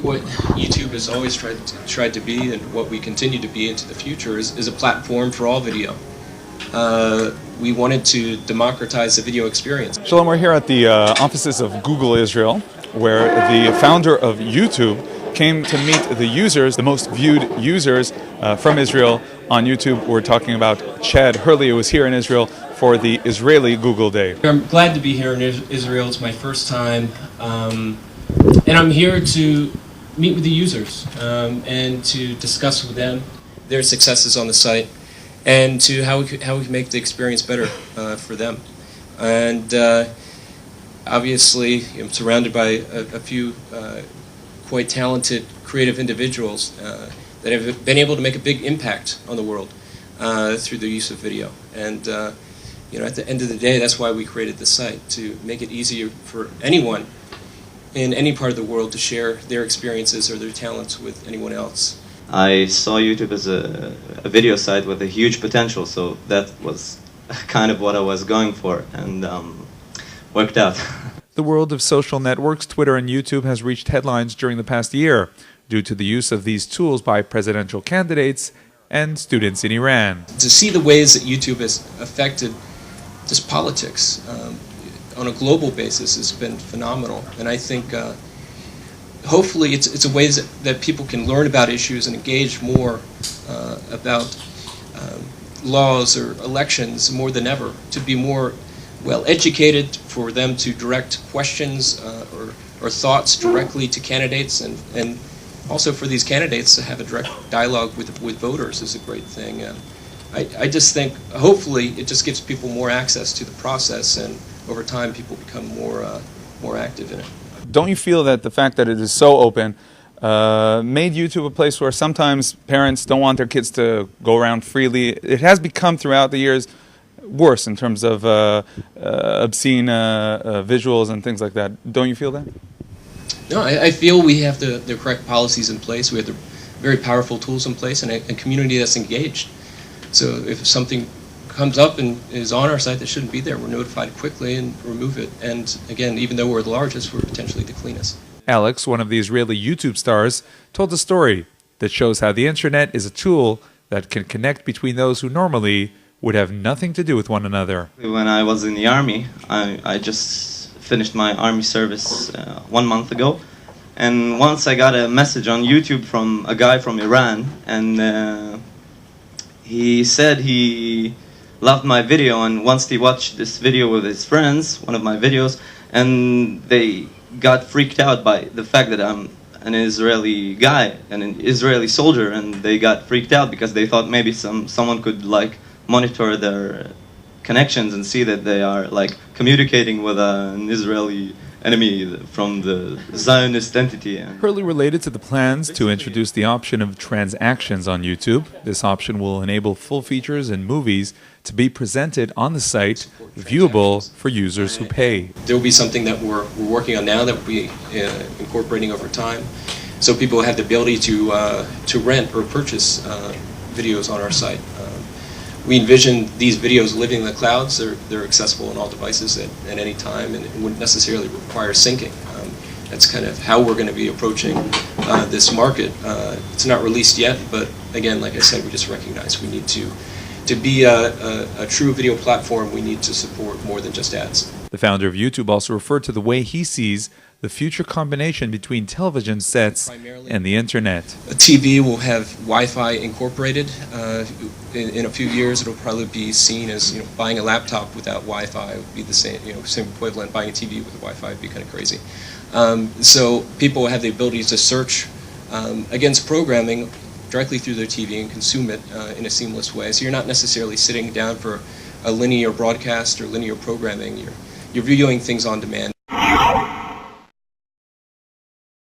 what YouTube has always tried to be, and what we continue to be into the future, is a platform for all video. We wanted to democratize the video experience. Shalom, we're here at the offices of Google Israel, where the founder of YouTube came to meet the users, the most viewed users from Israel on YouTube. We're talking about Chad Hurley, who was here in Israel for the Israeli Google Day. I'm glad to be here in Israel. It's my first time, and I'm here to meet with the users and to discuss with them their successes on the site, and to how we can make the experience better for them. And obviously, I'm surrounded by a few quite talented, creative individuals that have been able to make a big impact on the world through the use of video. And you know, at the end of the day, that's why we created the site, to make it easier for anyone in any part of the world to share their experiences or their talents with anyone else. I saw YouTube as a video site with a huge potential, so that was kind of what I was going for, and worked out. The world of social networks, Twitter and YouTube, has reached headlines during the past year due to the use of these tools by presidential candidates and students in Iran. To see the ways that YouTube has affected just politics on a global basis has been phenomenal, and I think hopefully it's a way that people can learn about issues and engage more about laws or elections more than ever, to be more well educated, for them to direct questions or thoughts directly to candidates, and also for these candidates to have a direct dialogue with voters is a great thing. I just think hopefully it just gives people more access to the process, and over time people become more active in it. Don't you feel that the fact that it is so open made YouTube a place where sometimes parents don't want their kids to go around freely? It has become throughout the years worse in terms of obscene visuals and things like that. Don't you feel that? No, I feel we have the correct policies in place. We have the very powerful tools in place, and a community that's engaged. So if something comes up and is on our site that shouldn't be there, we're notified quickly and remove it. And again, even though we're the largest, we're potentially the cleanest. Alex, one of the Israeli YouTube stars, told a story that shows how the internet is a tool that can connect between those who normally would have nothing to do with one another. When I was in the army, I just finished my army service 1 month ago, and once I got a message on YouTube from a guy from Iran, and he said he loved my video, and once he watched this video with his friends, one of my videos, and they got freaked out by the fact that I'm an Israeli guy, an Israeli soldier, and they got freaked out because they thought maybe someone could like monitor their connections and see that they are like communicating with an Israeli enemy from the Zionist entity. Hurley related to the plans to introduce the option of transactions on YouTube. This option will enable full features and movies to be presented on the site, viewable for users who pay. There will be something that we're working on now that we'll be incorporating over time, so people have the ability to rent or purchase videos on our site. We envision these videos living in the clouds. They're accessible on all devices at any time, and it wouldn't necessarily require syncing. That's kind of how we're going to be approaching this market. It's not released yet, but again, like I said, we just recognize we need to be a true video platform. We need to support more than just ads. The founder of YouTube also referred to the way he sees the future combination between television sets and the internet. A TV will have Wi-Fi incorporated. In a few years, it'll probably be seen as, you know, buying a laptop without Wi-Fi would be the same, you know, same equivalent. Buying a TV with Wi-Fi would be kind of crazy. So people will have the ability to search against programming directly through their TV and consume it in a seamless way. So you're not necessarily sitting down for a linear broadcast or linear programming. You're viewing things on demand.